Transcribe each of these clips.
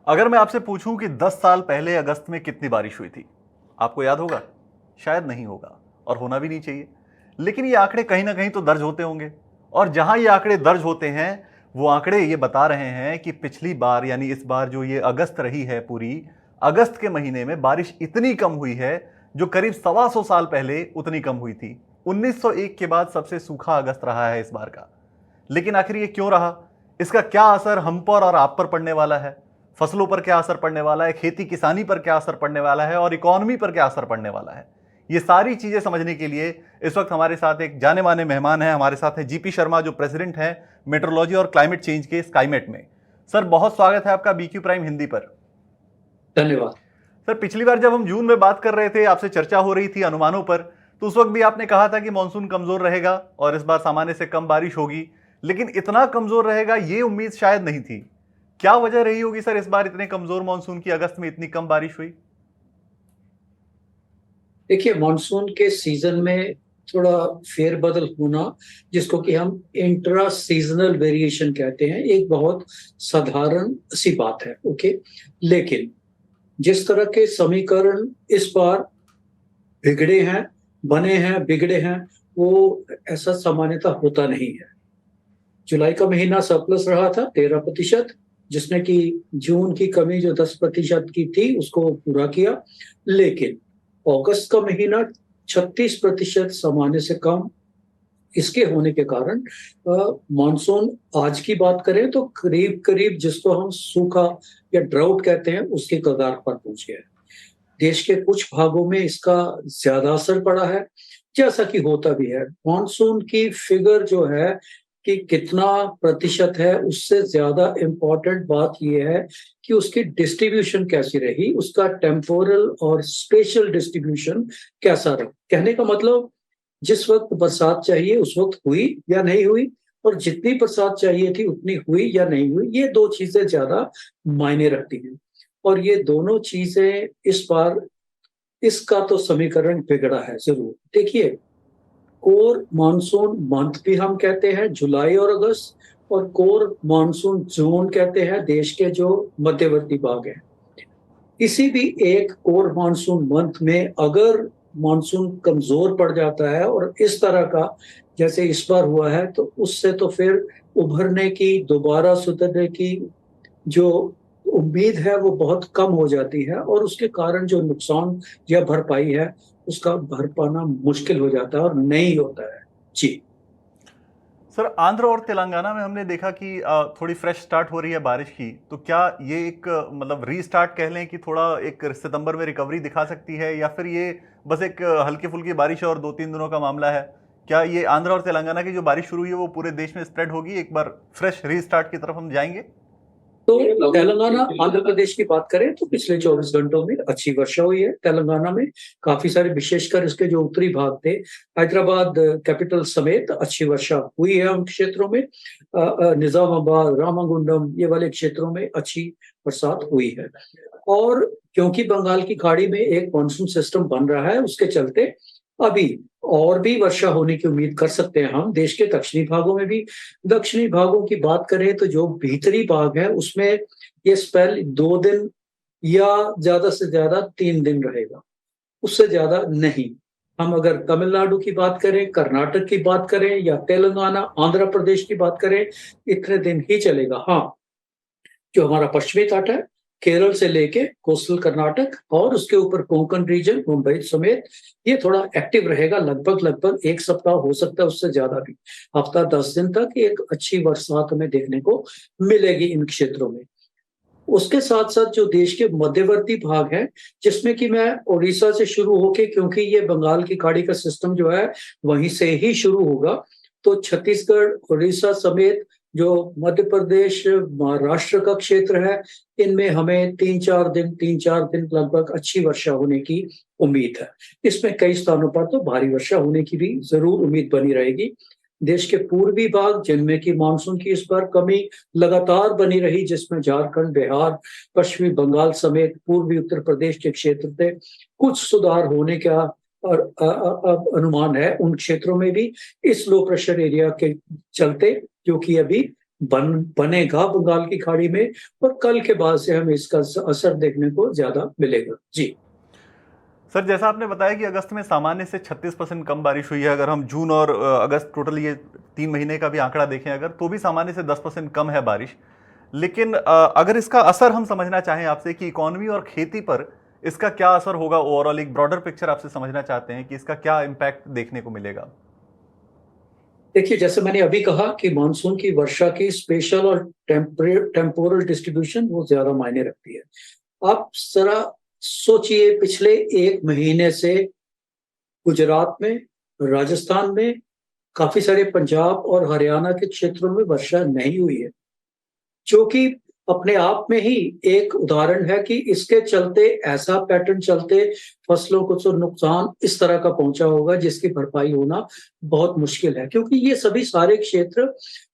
अगर मैं आपसे पूछूं कि 10 साल पहले अगस्त में कितनी बारिश हुई थी, आपको याद होगा? शायद नहीं होगा, और होना भी नहीं चाहिए। लेकिन ये आंकड़े कहीं ना कहीं तो दर्ज होते होंगे, और जहां ये आंकड़े दर्ज होते हैं, वो आंकड़े ये बता रहे हैं कि पिछली बार यानी इस बार जो ये अगस्त रही है पूरी, अगस्त के महीने में बारिश इतनी कम हुई है जो करीब 125 साल पहले उतनी कम हुई थी। 1901 के बाद सबसे सूखा अगस्त रहा है इस बार का। लेकिन आखिर ये क्यों रहा? इसका क्या असर हम पर और आप पर पड़ने वाला है? फसलों पर क्या असर पड़ने वाला है? खेती किसानी पर क्या असर पड़ने वाला है? और इकोनॉमी पर क्या असर पड़ने वाला है? ये सारी चीजें समझने के लिए इस वक्त हमारे साथ एक जाने माने मेहमान हैं। हमारे साथ है जीपी शर्मा, जो प्रेसिडेंट हैं मेट्रोलॉजी और क्लाइमेट चेंज के स्काईमेट में। सर, बहुत स्वागत है आपका बीक्यू प्राइम हिंदी पर। धन्यवाद। सर, पिछली बार जब हम जून में बात कर रहे थे, आपसे चर्चा हो रही थी अनुमानों पर, तो उस वक्त भी आपने कहा था कि मानसून कमजोर रहेगा और इस बार सामान्य से कम बारिश होगी। लेकिन इतना कमजोर रहेगा ये उम्मीद शायद नहीं थी। क्या वजह रही होगी सर, इस बार इतने कमजोर मानसून की अगस्त में इतनी कम बारिश हुई? देखिए, मानसून के सीजन में थोड़ा फेरबदल होना, जिसको कि हम इंट्रा सीजनल वेरिएशन कहते हैं, एक बहुत साधारण सी बात है। ओके, लेकिन जिस तरह के समीकरण इस बार बिगड़े हैं, बने हैं, बिगड़े हैं, वो ऐसा सामान्यतः होता नहीं है। जुलाई का महीना सरप्लस रहा था 13%, जिसने कि जून की कमी जो 10% की थी उसको पूरा किया। लेकिन अगस्त का महीना 36% सामान्य से कम, इसके होने के कारण मानसून आज की बात करें तो करीब करीब जिसको हम सूखा या ड्राउट कहते हैं उसके कगार पर पहुंच गया है। देश के कुछ भागों में इसका ज्यादा असर पड़ा है, जैसा कि होता भी है। मानसून की फिगर जो है कि कितना प्रतिशत है, उससे ज्यादा इम्पोर्टेंट बात यह है कि उसकी डिस्ट्रीब्यूशन कैसी रही, उसका टेम्पोरल और स्पेशल डिस्ट्रीब्यूशन कैसा रहा। कहने का मतलब, जिस वक्त बरसात चाहिए उस वक्त हुई या नहीं हुई, और जितनी बरसात चाहिए थी उतनी हुई या नहीं हुई, ये दो चीजें ज्यादा मायने रखती हैं। और ये दोनों चीजें इस बार, इसका तो समीकरण बिगड़ा है जरूर। देखिए, कोर मानसून मंथ भी हम कहते हैं जुलाई और अगस्त, और कोर मानसून जोन कहते हैं देश के जो मध्यवर्ती भाग हैं। किसी भी एक कोर मानसून मंथ में अगर मानसून कमजोर पड़ जाता है और इस तरह का जैसे इस बार हुआ है, तो उससे तो फिर उभरने की, दोबारा सुधरने की जो उम्मीद है वो बहुत कम हो जाती है, और उसके कारण जो नुकसान या भरपाई है उसका भर पाना मुश्किल हो जाता है और नहीं होता है। जी। सर, आंध्र और तेलंगाना में हमने देखा कि थोड़ी फ्रेश स्टार्ट हो रही है बारिश की। तो क्या ये एक मतलब रीस्टार्ट कह लें कि थोड़ा एक सितंबर में रिकवरी दिखा सकती है, या फिर ये बस एक हल्की फुल्की बारिश और 2-3 दिनों का मामला है? क्या ये आंध्र और तेलंगाना की जो बारिश शुरू हुई है वो पूरे देश में स्प्रेड होगी, एक बार फ्रेश रीस्टार्ट की तरफ हम जाएंगे? तो तेलंगाना आंध्र प्रदेश की बात करें तो पिछले 24 घंटों में अच्छी वर्षा हुई है तेलंगाना में। काफी सारे, विशेषकर इसके जो उत्तरी भाग थे, हैदराबाद कैपिटल समेत अच्छी वर्षा हुई है उन क्षेत्रों में। निजामाबाद, रामागुंडम, ये वाले क्षेत्रों में अच्छी बरसात हुई है। और क्योंकि बंगाल की खाड़ी में एक मानसून सिस्टम बन रहा है, उसके चलते अभी और भी वर्षा होने की उम्मीद कर सकते हैं हम देश के दक्षिणी भागों में भी। दक्षिणी भागों की बात करें तो जो भीतरी भाग है उसमें ये स्पेल 2 दिन या ज्यादा से ज्यादा 3 दिन रहेगा, उससे ज्यादा नहीं। हम अगर तमिलनाडु की बात करें, कर्नाटक की बात करें, या तेलंगाना, आंध्र प्रदेश की बात करें, इतने दिन ही चलेगा। हाँ, जो हमारा पश्चिमी तट है, केरल से लेके कोस्टल कर्नाटक और उसके ऊपर कोंकण रीजन, मुंबई समेत, ये थोड़ा एक्टिव रहेगा। लगभग लगभग 1 सप्ताह, हो सकता है उससे ज्यादा भी, हफ्ता 10 दिन तक एक अच्छी बरसात हमें देखने को मिलेगी इन क्षेत्रों में। उसके साथ साथ जो देश के मध्यवर्ती भाग हैं, जिसमें कि मैं उड़ीसा से शुरू होके, क्योंकि ये बंगाल की खाड़ी का सिस्टम जो है वहीं से ही शुरू होगा, तो छत्तीसगढ़, उड़ीसा समेत जो मध्य प्रदेश, महाराष्ट्र का क्षेत्र है, इनमें हमें 3-4 दिन लगभग अच्छी वर्षा होने की उम्मीद है। इसमें कई स्थानों पर तो भारी वर्षा होने की भी जरूर उम्मीद बनी रहेगी। देश के पूर्वी भाग, जिनमें की मानसून की इस बार कमी लगातार बनी रही, जिसमें झारखंड, बिहार, पश्चिमी बंगाल समेत पूर्वी उत्तर प्रदेश के क्षेत्र थे, कुछ सुधार होने का और अनुमान है उन क्षेत्रों में भी, इस लो प्रेशर एरिया के चलते, जो कि अभी बनेगा बंगाल की खाड़ी में, और कल के बाद से हमें इसका असर देखने को ज्यादा मिलेगा। जी। सर, जैसा आपने बताया कि अगस्त में सामान्य से 36% कम बारिश हुई है। अगर हम जून और अगस्त टोटल ये 3 महीने का भी आंकड़ा देखें अगर, तो भी सामान्य से 10% कम है बारिश। लेकिन अगर इसका असर हम समझना चाहें आपसे कि इकोनॉमी और खेती पर इसका क्या असर होगा, ओवरऑल एक ब्रॉडर पिक्चर आपसे समझना चाहते हैं कि इसका क्या इम्पैक्ट देखने को मिलेगा। देखिए, जैसे मैंने अभी कहा कि मानसून की वर्षा की स्पेशल और टेम्पोरल डिस्ट्रीब्यूशन वो ज्यादा मायने रखती है। आप जरा सोचिए, पिछले 1 महीने से गुजरात में, राजस्थान में, काफी सारे पंजाब और हरियाणा के क्षेत्रों में वर्षा नहीं हुई है, जो कि अपने आप में ही एक उदाहरण है कि इसके चलते, ऐसा पैटर्न चलते फसलों को तो नुकसान इस तरह का पहुंचा होगा जिसकी भरपाई होना बहुत मुश्किल है, क्योंकि ये सभी सारे क्षेत्र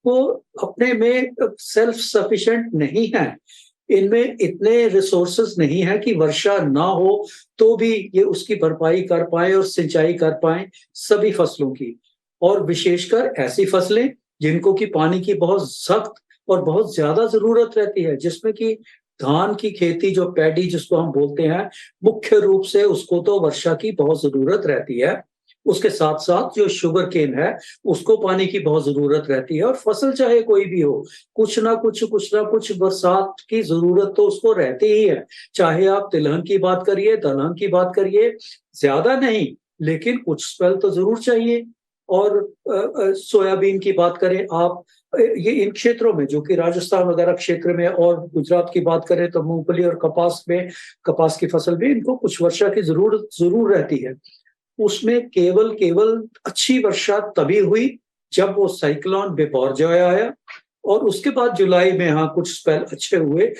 वो अपने में सेल्फ सफिशिएंट नहीं है। इनमें इतने रिसोर्सेस नहीं है कि वर्षा ना हो तो भी ये उसकी भरपाई कर पाए और सिंचाई कर पाए सभी फसलों की, और विशेषकर ऐसी फसलें जिनको कि पानी की बहुत सख्त और बहुत ज्यादा जरूरत रहती है, जिसमें कि धान की खेती, जो पैडी जिसको हम बोलते हैं, मुख्य रूप से उसको तो वर्षा की बहुत जरूरत रहती है। उसके साथ साथ जो शुगर केन है, उसको पानी की बहुत जरूरत रहती है, और फसल चाहे कोई भी हो, कुछ ना कुछ बरसात की जरूरत तो उसको रहती ही है। चाहे आप तिलहन की बात करिए, दलहन की बात करिए, ज्यादा नहीं लेकिन कुछ स्पेल तो जरूर चाहिए। और सोयाबीन की बात करें आप, ये इन क्षेत्रों में जो कि राजस्थान वगैरह क्षेत्र में, और गुजरात की बात करें तो मूंगफली और कपास में, कपास की फसल में इनको कुछ वर्षा की जरूरत जरूर रहती है। उसमें केवल केवल अच्छी वर्षा तभी हुई जब वो साइक्लोन बिपरजॉय आया, और उसके बाद जुलाई में हाँ कुछ स्पेल अच्छे हुए।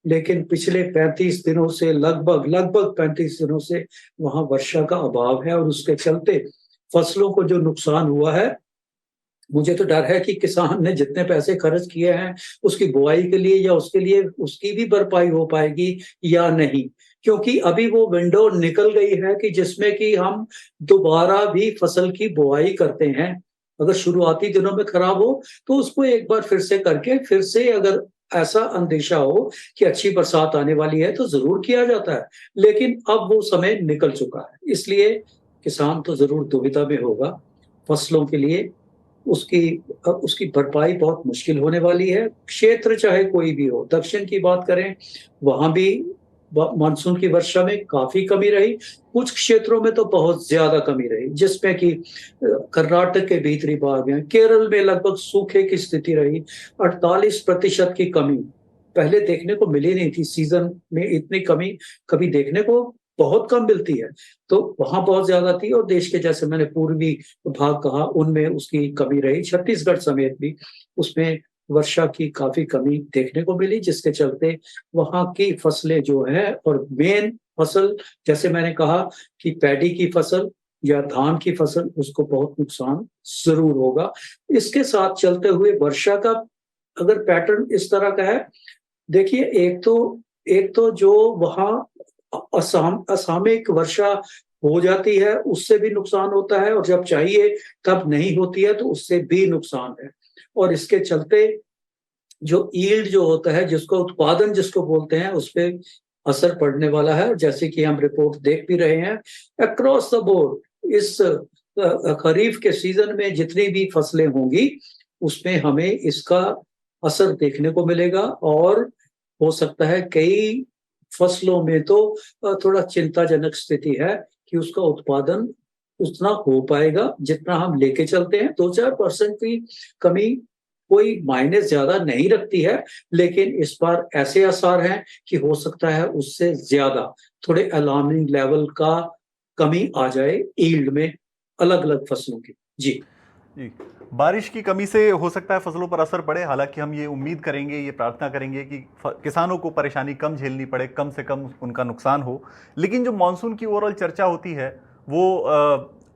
लेकिन पिछले 35 दिनों से, लगभग लगभग 35 दिनों से वहां वर्षा का अभाव है, और उसके चलते फसलों को जो नुकसान हुआ है, मुझे तो डर है कि किसान ने जितने पैसे खर्च किए हैं उसकी बुआई के लिए या उसके लिए, उसकी भी भरपाई हो पाएगी या नहीं। क्योंकि अभी वो विंडो निकल गई है कि जिसमें कि हम दोबारा भी फसल की बुआई करते हैं। अगर शुरुआती दिनों में खराब हो तो उसको एक बार फिर से करके, फिर से अगर ऐसा अंदेशा हो कि अच्छी बरसात आने वाली है तो जरूर किया जाता है। लेकिन अब वो समय निकल चुका है, इसलिए किसान तो जरूर दुविधा में होगा। फसलों के लिए उसकी उसकी भरपाई बहुत मुश्किल होने वाली है, क्षेत्र चाहे कोई भी हो। दक्षिण की बात करें, वहां भी मानसून की वर्षा में काफी कमी रही, कुछ क्षेत्रों में तो बहुत ज्यादा कमी रही, जिसमें कि कर्नाटक के भीतरी भाग में, केरल में लगभग सूखे की स्थिति रही। 48% की कमी पहले देखने को मिली नहीं थी, सीजन में इतनी कमी कभी देखने को बहुत कम मिलती है। तो वहां बहुत ज्यादा थी, और देश के, जैसे मैंने पूर्वी भाग कहा, उनमें उसकी कमी रही। छत्तीसगढ़ समेत भी उसमें वर्षा की काफी कमी देखने को मिली, जिसके चलते वहां की फसलें जो है, और मेन फसल, जैसे मैंने कहा कि पैडी की फसल या धान की फसल, उसको बहुत नुकसान जरूर होगा। इसके साथ चलते हुए वर्षा का अगर पैटर्न इस तरह का है, देखिए, एक तो जो वहां असामयिक वर्षा हो जाती है उससे भी नुकसान होता है, और जब चाहिए तब नहीं होती है तो उससे भी नुकसान है। और इसके चलते जो ईल्ड जो होता है, जिसको उत्पादन जिसको बोलते हैं, उस पे असर पड़ने वाला है। जैसे कि हम रिपोर्ट देख भी रहे हैं अक्रॉस द बोर्ड, इस खरीफ के सीजन में जितनी भी फसलें होंगी उसमें हमें इसका असर देखने को मिलेगा। और हो सकता है कई फसलों में तो थोड़ा चिंताजनक स्थिति है कि उसका उत्पादन उतना हो पाएगा जितना हम लेके चलते हैं। 2-4% की कमी कोई मायने ज्यादा नहीं रखती है, लेकिन इस बार ऐसे आसार हैं कि हो सकता है उससे ज्यादा, थोड़े अलार्मिंग लेवल का कमी आ जाए ईल्ड में अलग अलग फसलों की। जी। जी, बारिश की कमी से हो सकता है फसलों पर असर पड़े। हालांकि हम ये उम्मीद करेंगे, ये प्रार्थना करेंगे कि किसानों को परेशानी कम झेलनी पड़े, कम से कम उनका नुकसान हो। लेकिन जो मानसून की ओवरऑल चर्चा होती है वो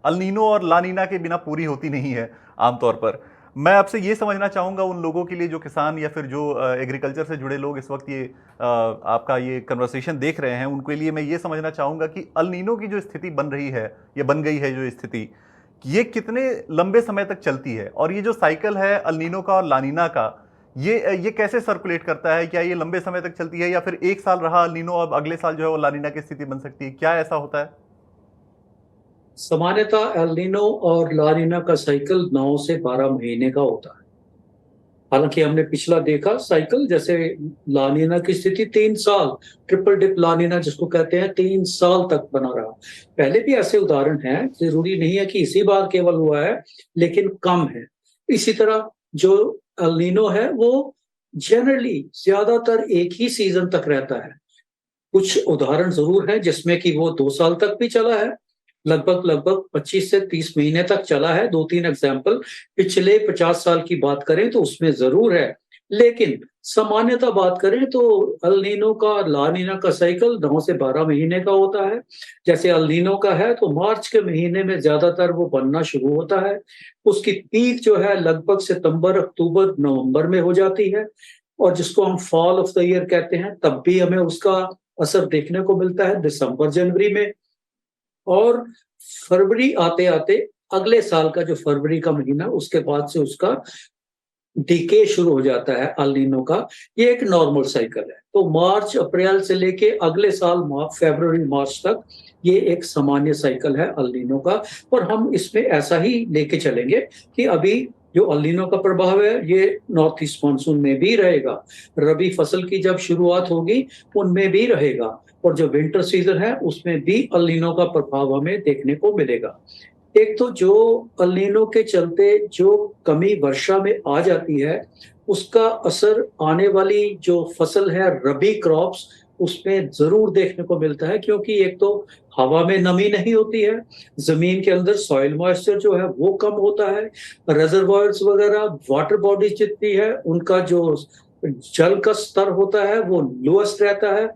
अल नीनो और ला नीना के बिना पूरी होती नहीं है आमतौर पर। मैं आपसे ये समझना चाहूँगा उन लोगों के लिए जो किसान या फिर जो एग्रीकल्चर से जुड़े लोग इस वक्त ये आपका ये कन्वर्सेशन देख रहे हैं, उनके लिए मैं ये समझना चाहूँगा कि अल नीनो की जो स्थिति बन रही है या बन गई है, जो स्थिति ये कितने लंबे समय तक चलती है, और ये जो साइकिल है अल नीनो का और ला नीना का, ये कैसे सर्कुलेट करता है? क्या ये लंबे समय तक चलती है या फिर एक साल रहा अल नीनो, अब अगले साल जो है वो ला नीना की स्थिति बन सकती है? क्या ऐसा होता है? सामान्यतः एल नीनो और ला नीना का साइकिल 9 से 12 महीने का होता है। हालांकि हमने पिछला देखा साइकिल, जैसे ला नीना की स्थिति 3 साल, ट्रिपल डिप ला नीना जिसको कहते हैं, 3 साल तक बना रहा। पहले भी ऐसे उदाहरण हैं, जरूरी नहीं है कि इसी बार केवल हुआ है, लेकिन कम है। इसी तरह जो एल नीनो है वो जनरली ज्यादातर एक ही सीजन तक रहता है। कुछ उदाहरण जरूर हैं जिसमें कि वो 2 साल तक भी चला है, लगभग लगभग 25 से 30 महीने तक चला है। 2-3 एग्जाम्पल पिछले 50 साल की बात करें तो उसमें जरूर है, लेकिन सामान्यतः बात करें तो अल नीनो का, ला नीना का साइकिल 9 से 12 महीने का होता है। जैसे अल नीनो का है तो मार्च के महीने में ज्यादातर वो बनना शुरू होता है। उसकी पीक जो है लगभग सितंबर, अक्टूबर, नवंबर में हो जाती है, और जिसको हम फॉल ऑफ द ईयर कहते हैं, तब भी हमें उसका असर देखने को मिलता है दिसंबर जनवरी में। और फरवरी आते आते अगले साल का जो फरवरी का महीना, उसके बाद से उसका डीके शुरू हो जाता है अल नीनो का। ये एक नॉर्मल साइकिल है। तो मार्च अप्रैल से लेके अगले साल फरवरी मार्च तक ये एक सामान्य साइकिल है अल नीनो का। और हम इसमें ऐसा ही लेके चलेंगे कि अभी जो अल नीनो का प्रभाव है ये नॉर्थ ईस्ट मानसून में भी रहेगा, रबी फसल की जब शुरुआत होगी उनमें भी रहेगा, और जो विंटर सीजन है उसमें भी अल नीनो का प्रभाव हमें देखने को मिलेगा। एक तो जो अल नीनो के चलते जो कमी वर्षा में आ जाती है, उसका असर आने वाली जो फसल है रबी क्रॉप्स, उसमें जरूर देखने को मिलता है, क्योंकि एक तो हवा में नमी नहीं होती है, जमीन के अंदर सॉइल मॉइस्चर जो है वो कम होता है, रिजर्वॉयर्स वगैरह वाटर बॉडीज जितनी है उनका जो जल का स्तर होता है वो लोएस्ट रहता है,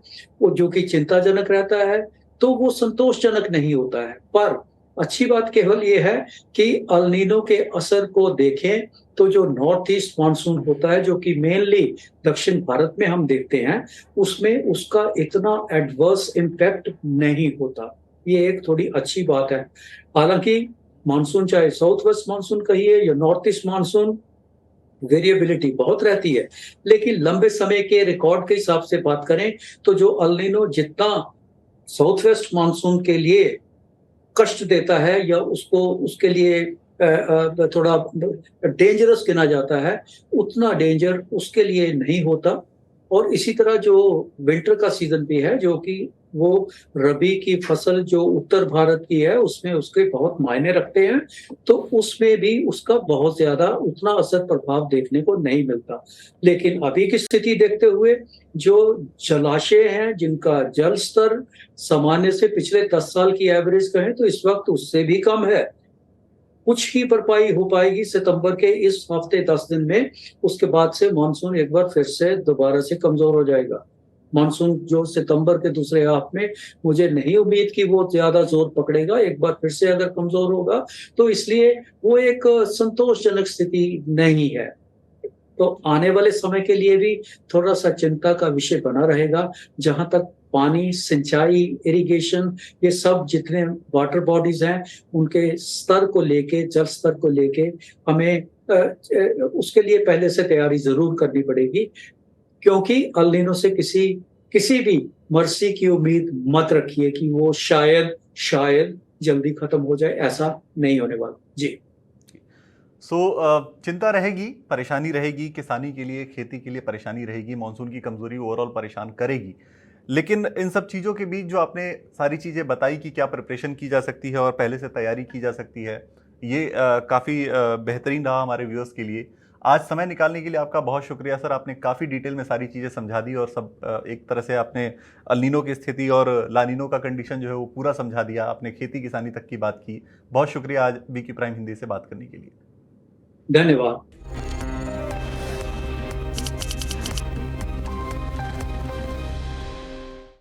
वो जो कि चिंताजनक रहता है। तो वो संतोषजनक नहीं होता है। पर अच्छी बात केवल ये है कि अल नीनो के असर को देखें तो जो नॉर्थ ईस्ट मानसून होता है, जो कि मेनली दक्षिण भारत में हम देखते हैं, उसमें उसका इतना एडवर्स इम्पैक्ट नहीं होता। ये एक थोड़ी अच्छी बात है। हालांकि मानसून, चाहे साउथ वेस्ट मानसून कहिए या नॉर्थ ईस्ट मानसून, वेरिएबिलिटी बहुत रहती है, लेकिन लंबे समय के रिकॉर्ड के हिसाब से बात करें तो जो अल नीनो जितना साउथ वेस्ट मानसून के लिए कष्ट देता है या उसको, उसके लिए थोड़ा डेंजरस गिना जाता है, उतना डेंजर उसके लिए नहीं होता। और इसी तरह जो विंटर का सीजन भी है, जो कि वो रबी की फसल जो उत्तर भारत की है उसमें उसके बहुत मायने रखते हैं, तो उसमें भी उसका बहुत ज्यादा उतना असर प्रभाव देखने को नहीं मिलता। लेकिन अभी की स्थिति देखते हुए जो जलाशय हैं जिनका जल स्तर सामान्य से पिछले 10 साल की एवरेज कहें तो इस वक्त उससे भी कम है। कुछ ही भरपाई हो पाएगी सितंबर के इस हफ्ते 10 दिन में, उसके बाद से मानसून एक बार फिर से दोबारा से कमजोर हो जाएगा। मानसून जो सितंबर के दूसरे हाफ में, मुझे नहीं उम्मीद कि वो ज्यादा जोर पकड़ेगा। एक बार फिर से अगर कमजोर होगा तो इसलिए वो एक संतोषजनक स्थिति नहीं है। तो आने वाले समय के लिए भी थोड़ा सा चिंता का विषय बना रहेगा। जहां तक पानी, सिंचाई, इरिगेशन, ये सब जितने वाटर बॉडीज हैं उनके स्तर को लेके, जल स्तर को लेके हमें उसके लिए पहले से तैयारी जरूर करनी पड़ेगी, क्योंकि अल नीनो से किसी किसी भी मर्सी की उम्मीद मत रखिए कि वो शायद शायद जल्दी खत्म हो जाए। ऐसा नहीं होने वाला जी। सो चिंता रहेगी, परेशानी रहेगी, किसानी के लिए, खेती के लिए परेशानी रहेगी, मानसून की कमजोरी ओवरऑल परेशान करेगी। लेकिन इन सब चीज़ों के बीच जो आपने सारी चीज़ें बताई कि क्या प्रिपरेशन की जा सकती है और पहले से तैयारी की जा सकती है, ये काफ़ी बेहतरीन रहा हमारे व्यूअर्स के लिए। आज समय निकालने के लिए आपका बहुत शुक्रिया सर। आपने काफ़ी डिटेल में सारी चीज़ें समझा दी और सब एक तरह से आपने अल नीनो की स्थिति और ला नीनो का कंडीशन जो है वो पूरा समझा दिया। आपने खेती किसानी तक की बात की। बहुत शुक्रिया आज वीकी प्राइम हिंदी से बात करने के लिए। धन्यवाद।